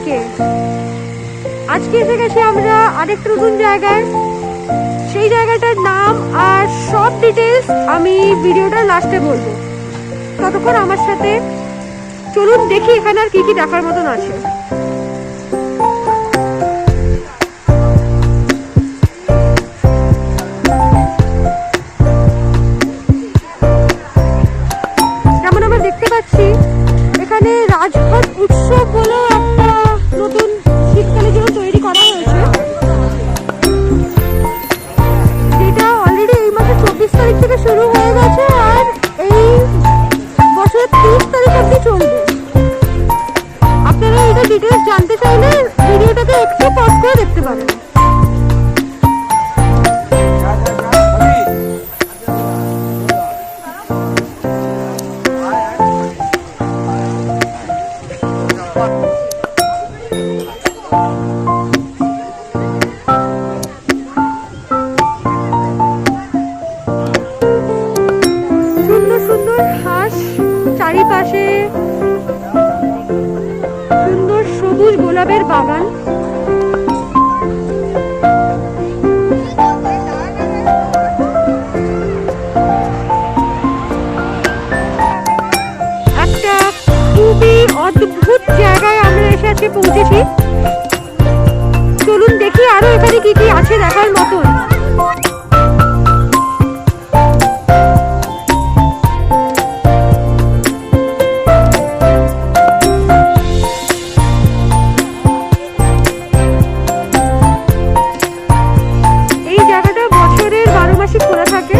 সবাইকে। আজকে এসে গেছি আমরা আরেকটা নতুন জায়গায়। সেই জায়গাটার নাম আর সব ডিটেলস আমি ভিডিওটার লাস্টে বলবো। ততক্ষণ আমার সাথে চলুন দেখি এখানে আর কি কি দেখার মতন আছে। যেমন আমরা দেখতে পাচ্ছি এখানে রাজঘাট উৎসব বলে একটা নতুন শীতকালের জন্য তৈরি করা হয়েছে, যেটা অলরেডি এই মাসের 24 তারিখ থেকে শুরু হয়ে গেছে আর এই বছরের 30 তারিখ অবধি চলবে। আপনারা এটা ডিটেলস জানতে চাইলে ভিডিওটাকে একটু পজ করে দেখতে পারেন। সুন্দর সুন্দর হাঁস, চারিপাশে সুন্দর সবুজ গোলাপের বাগান। একটা খুবই অদ্ভুত জায়গায় আমরা এসে আজকে পৌঁছেছি। চলুন দেখি আরো এখানে কি কি আছে দেখার মতন। এই জায়গাটা বছরের 12 মাসই খোলা থাকে।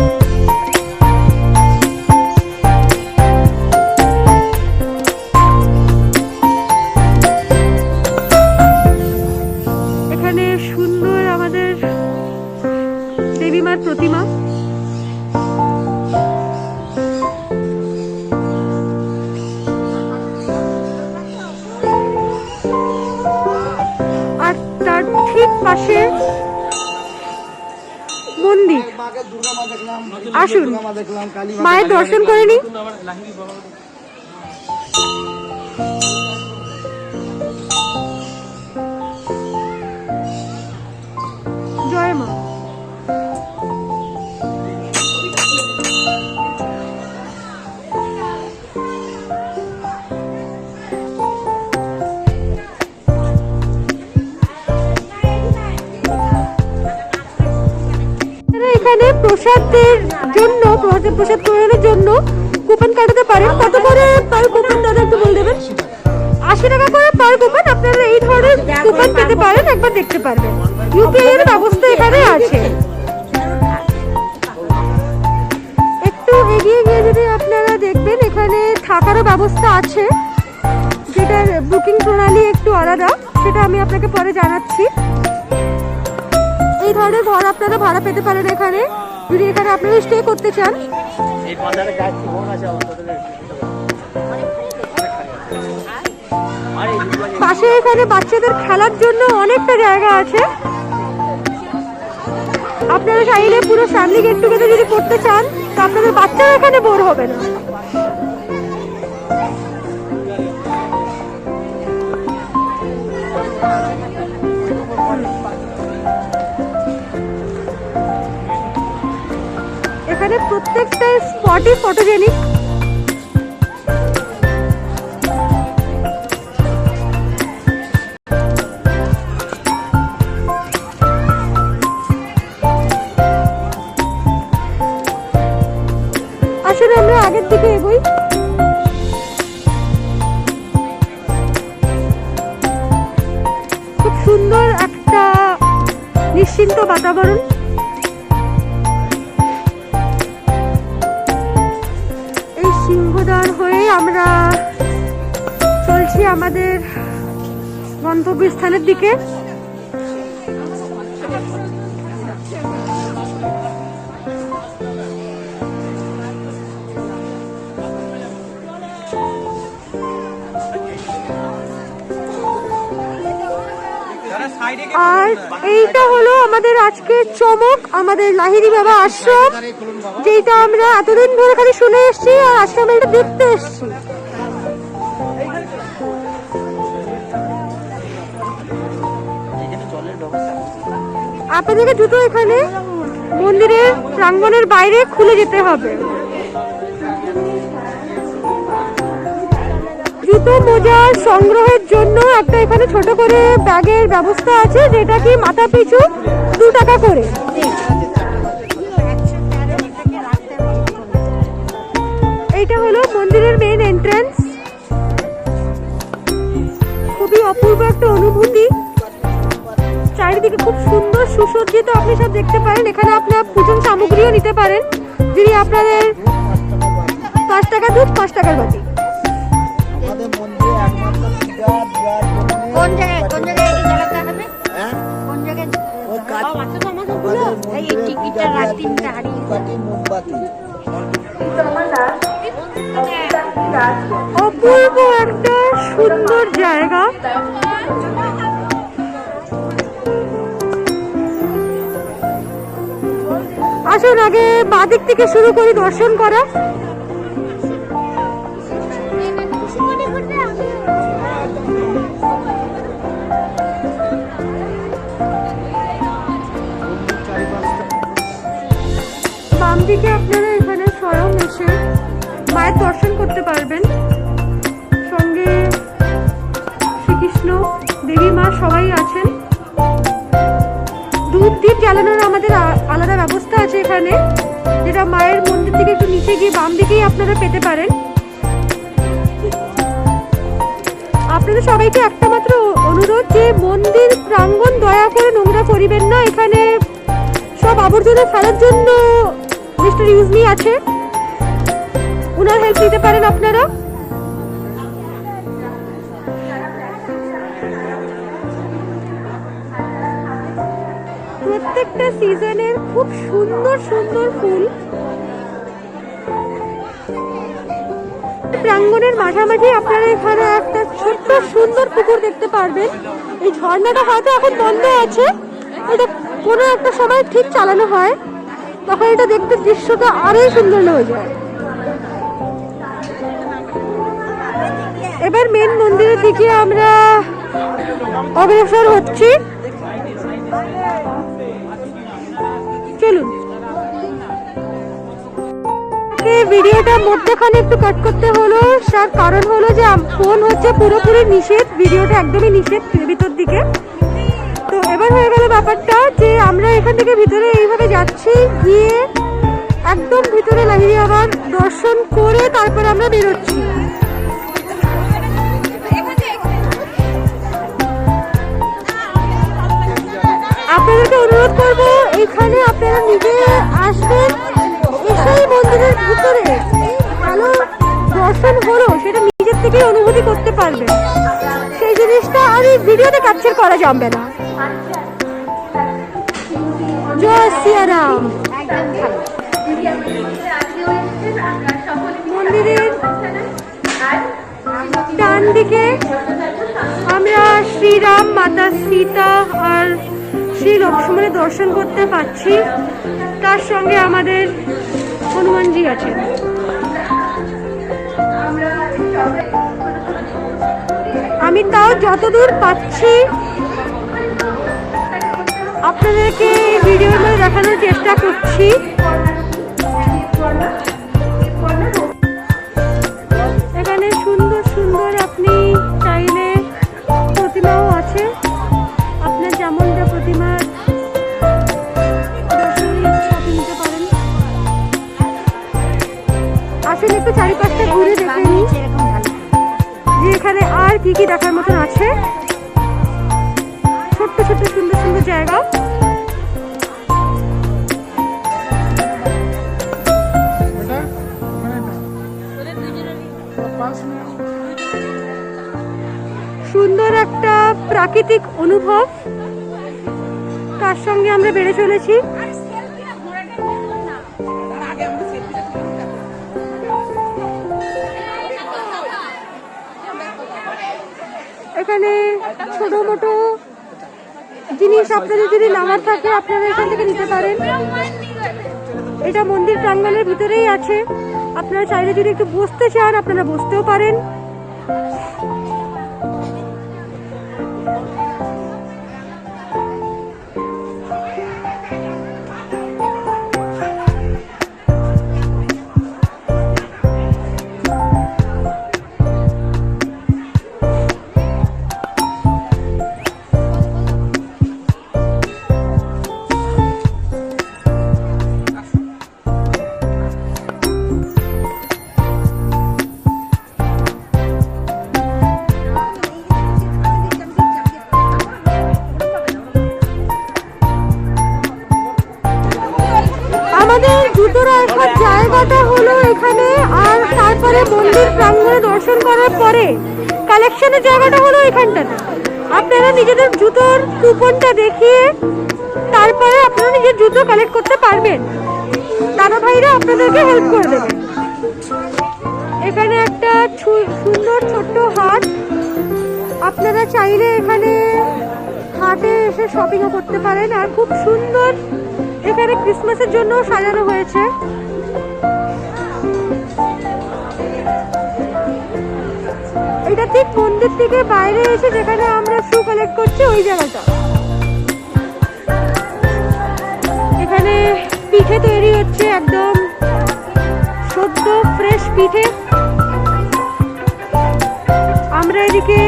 এখানে সুন্দর আমাদের দেবী মার প্রতিমা। আর তার ঠিক পাশে মন্দির। আসুন মায়ের দর্শন করে নিই। জয় মা। এখানে প্রসাদের জন্য প্রসাদ গ্রহণের জন্য কুপন কাটাতে পারেন। কত করে পার কুপন দাদা একটু বলে দেবেন? 80 টাকা করে পার কুপন। আপনারা এই ধরনের কুপন পেতে পারেন, একবার দেখতে পারবেন। ইউপিআই এর ব্যবস্থা এখানে আছে। একটু এগিয়ে গিয়ে যদি আপনারা দেখবেন এখানে থাকারও ব্যবস্থা আছে, যেটার বুকিং প্রণালী একটু আলাদা, সেটা আমি আপনাকে পরে জানাচ্ছি। এই ধরনের ঘর আপনারা ভাড়া পেতে পারেন এখানে, যদি এখানে আপনারা স্টে করতে চান। পাশে এখানে বাচ্চাদের খেলার জন্য অনেকটা জায়গা আছে। আপনারা চাইলে পুরো ফ্যামিলি গেট টুগেদার যদি করতে চান তো আপনাদের বাচ্চারা এখানে বোর হবে না। এখানে প্রত্যেকটা স্পটই ফটোজেনিক। আসলে আমরা আগের দিকে এগোই। খুব সুন্দর একটা নিশ্চিন্ত বাতাবরণ। এই সিংহদ্বার হয়ে আমরা চলছি আমাদের গন্তব্যস্থানের দিকে। আর এইটা হলো আমাদের আজকের চমক, আমাদের লাহিড়ী বাবা আশ্রম, যেটা আমরা এতদিন ধরে খালি শুনে এসেছি আর আজকে আমরা এটা দেখতে এসেছি। আপনাদেরকে জুতো এখানে মন্দিরের প্রাঙ্গণের বাইরে খুলে যেতে হবে। জুতো মোজা সংগ্রহের জন্য একটা এখানে ছোট করে ব্যাগের ব্যবস্থা আছে, যেটা কি মাথা পিছু 2 টাকা করে। এইটা হলো মন্দিরের মেইন এন্ট্রান্স। খুবই অপূর্ব একটা অনুভূতি। চারিদিকে খুব সুন্দর সুসজ্জিত, আপনি সব দেখতে পারেন। এখানে আপনার পূজন সামগ্রীও নিতে পারেন, যদি আপনাদের 5 টাকা দুধ 5 টাকার বাটি। কোন জায়গায় এই জায়গাটা হবে? কোন জায়গায়? এই টিকিটটা রাত 3টা হারিয়ে অপূর্ব একটা সুন্দর জায়গা। আসুন আগে বাদিক থেকে শুরু করি দর্শন করা। বাম দিকে আপনারা এখানে স্বয়ং এসে মায়ের দর্শন করতে পারবেন। সঙ্গে শ্রীকৃষ্ণ, দেবী মা সবাই আছেন। দুধ দ্বীপ জ্বালানোর আমাদের আলাদা ব্যবস্থা আছে এখানে, যেটা মায়ের মন্দির থেকে একটু নিচে গিয়ে বাম দিকেই আপনারা পেতে পারেন। আপনাদের সবাইকে একটা মাত্র অনুরোধ, যে মন্দির প্রাঙ্গণ দয়া করে নোংরা করিবেন না। এখানে সব আবর্জনা ফেলার জন্য মিস্টার ইউজমি আছে, ওনার হেল্প নিতে পারেন আপনারা। প্রত্যেকটা সিজনের খুব সুন্দর সুন্দর ফুল। প্রাঙ্গণের মাঝামাঝি আপনারা এখানে একটা ছোট্ট সুন্দর পুকুর দেখতে পারবেন। এই ঝর্ণাটা হয়তো এখন বন্ধ আছে, এটা কোনো একটা সময় ঠিক চালানো হয়, তখন এটা দেখতে দৃশ্যটা আরোই সুন্দর হয়ে যায়। এবার মেন মন্দিরের দিকে আমরা অগ্রসর হচ্ছি, চলুন। ভিডিওটা মধ্যখানে একটু কাট করতে হলো, তার কারণ হলো যে ফোন হচ্ছে পুরোপুরি নিষেধ, ভিডিওটা একদমই নিষেধ ভিতর দিকে। তো এবার হয়ে গেল ব্যাপারটা যে আমরা এখান থেকে ভিতরে এইভাবে যাচ্ছি, গিয়ে একদম ভিতরে লাহিড়ী আবার দর্শন করে তারপর আমরা বেরোচ্ছি। আপনাদেরকে অনুরোধ করবো এখানে আপনারা নিজে আসবেন, এসেই মন্দিরের ভিতরে ভালো দর্শন হলো সেটা নিজের থেকেই অনুভূতি করতে পারবেন। সেই জিনিসটা আর এই ভিডিওতে ক্যাপচার করা যাবে না। জয় শ্রীরাম। মন্দিরের ডান দিকে আমরা শ্রীরাম, মাতা সীতা আর শ্রী লক্ষ্মণের দর্শন করতে পাচ্ছি। তার সঙ্গে আমাদের হনুমানজি আছেন। আমি তাও যতদূর পাচ্ছি আপনাদেরকে এই ভিডিওর মধ্যে দেখানোর চেষ্টা করছি। এখানে সুন্দর সুন্দর আপনি চাইলে প্রতিমাও আছে, আপনার যেমন যা প্রতিমার নিতে পারেন। আসলে একটু চারিপাশটা ঘুরে দেখে নিই যে এখানে আর কি কি দেখার মতন আছে। ছোট্ট ছোট্ট সুন্দর সুন্দর জায়গা। সুন্দর একটা প্রাকৃতিক অনুভব, তার সঙ্গে আমরা বেড়ে চলেছি। এখানে ছোট মোটো জিনিস আপনাদের যদি নেওয়ার থাকে আপনারা এখান থেকে নিতে পারেন। এটা মন্দির প্রাঙ্গণের ভিতরেই আছে, আপনারা চাইলে যদি একটু বসতে চান আপনারা বসতেও পারেন। আমাদের জুতো রাখার জায়গাটা হলো এখানে, আর তারপরে মন্দির প্রাঙ্গণে দর্শন করার পরে কালেকশনের জায়গাটা হলো এখানটাতে। আপনারা নিজেদের জুতোর কুপনটা দেখিয়ে তারপরে আপনারা নিজের জুতো কালেক্ট করতে পারবেন। দাদা ভাইরা আপনাদেরকে হেল্প করে দেবে। এখানে একটা সুন্দর ছোট্ট হাট, আপনারা চাইলে এখানে হাটে এসে শপিংও করতে পারেন। আর খুব সুন্দর এখানে ক্রিসমাসের জন্য সাজানো হয়েছে। এটা ঠিক মন্দির থেকে বাইরে এসে যেখানে আমরা শু কালেক্ট করছি ওই জায়গাটা। এখানে পিঠে তৈরি হচ্ছে, একদম সদ্য ফ্রেশ পিঠে। আমরা এদিকে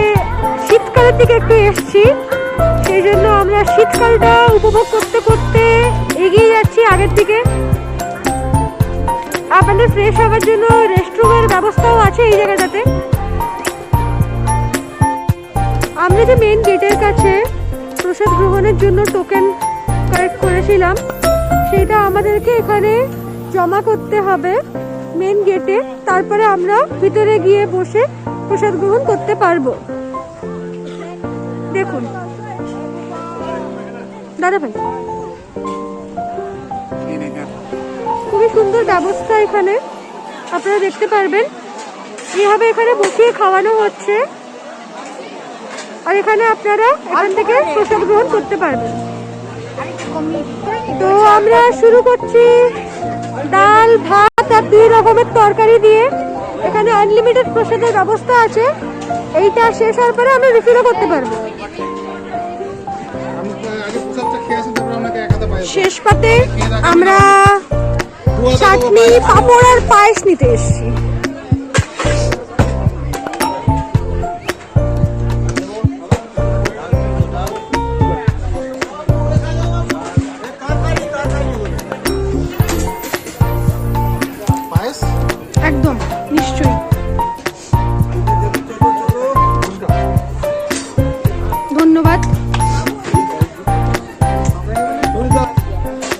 শীতকালের দিকে একটু এসছি, সেই জন্য আমরা শীতকালটা উপভোগ করতে করতে এগিয়ে যাচ্ছি আগের দিকে। আপনাদের ফ্রেশ হওয়ার জন্য রেস্টরুমের ব্যবস্থাও আছে এই জায়গাটাতে। আমরা যে মেন গেটের কাছে প্রসাদ গ্রহণের জন্য টোকেন কালেক্ট করেছিলাম, সেটা আমাদেরকে এখানে জমা করতে হবে মেন গেটে। তারপরে আমরা ভিতরে গিয়ে বসে প্রসাদ গ্রহণ করতে পারবো। দেখুন দাদা ভাই, খুবই সুন্দর ব্যবস্থা এখানে, আপনারা দেখতে পারবেন। এইভাবে এখানে বসিয়ে খাওয়ানো হচ্ছে, আর এখানে আপনারা এখান থেকে প্রসাদ গ্রহণ করতে পারবেন। তো আমরা শুরু করছি ডাল ভাত আর 2 রকমের তরকারি দিয়ে। এখানে আনলিমিটেড প্রসাদের ব্যবস্থা আছে। এইটা শেষ হওয়ার পরে আমরা রিফিলও করতে পারবো। শেষ পাতে আমরা চাটনি পাঁপড় আর পায়েস নিতে এসেছি। একদম নিশ্চয়ই, ধন্যবাদ।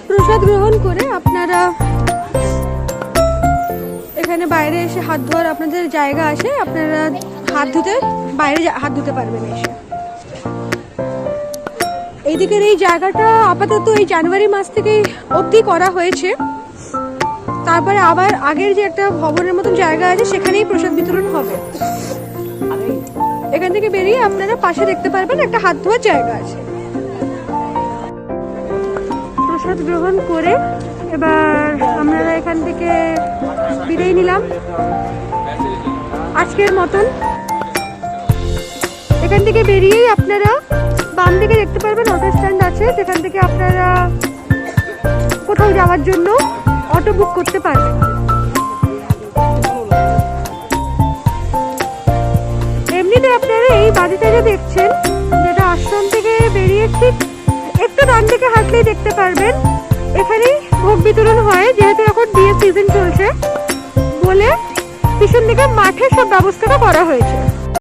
প্রসাদ গ্রহণ করে আপনারা এখানে বাইরে এসে হাত ধোয়ার আপনাদের জায়গা আছে, আপনারা হাত ধুতে বাইরে হাত ধুতে পারবেন এসে। এইদিকের এই জায়গাটা আপাতত এই জানুয়ারি মাস থেকে অবধি করা হয়েছে। তারপরে আবার আগের যে একটা ভবনের মতন জায়গা আছে সেখানেই প্রসাদ বিতরণ হবে। এখান থেকে বেরিয়ে আপনারা পাশে দেখতে পারবেন একটা হাত ধোয়ার জায়গা আছে। প্রসাদ গ্রহণ করে এবার আমরা এখান থেকে বিদায় নিলাম আজকের মতন। এখান থেকে বেরিয়েই আপনারা বাম দিকে দেখতে পারবেন অটো স্ট্যান্ড আছে, যেখান থেকে আপনারা কোথাও যাওয়ার জন্য অটো বুক করতে পারবেন। এমনিতে আপনারা এই বাড়িটা যে দেখছেন, যেটা আশ্রম থেকে বেরিয়ে ঠিক একটু ডান দিকে হাঁটলেই দেখতে পারবেন, এখানেই ভোগ বিতরণ হয়। যেহেতু এখন বিয়ের সিজন চলছে বলে পিছন দিকে মাঠে সব ব্যবস্থাটা করা হয়েছে।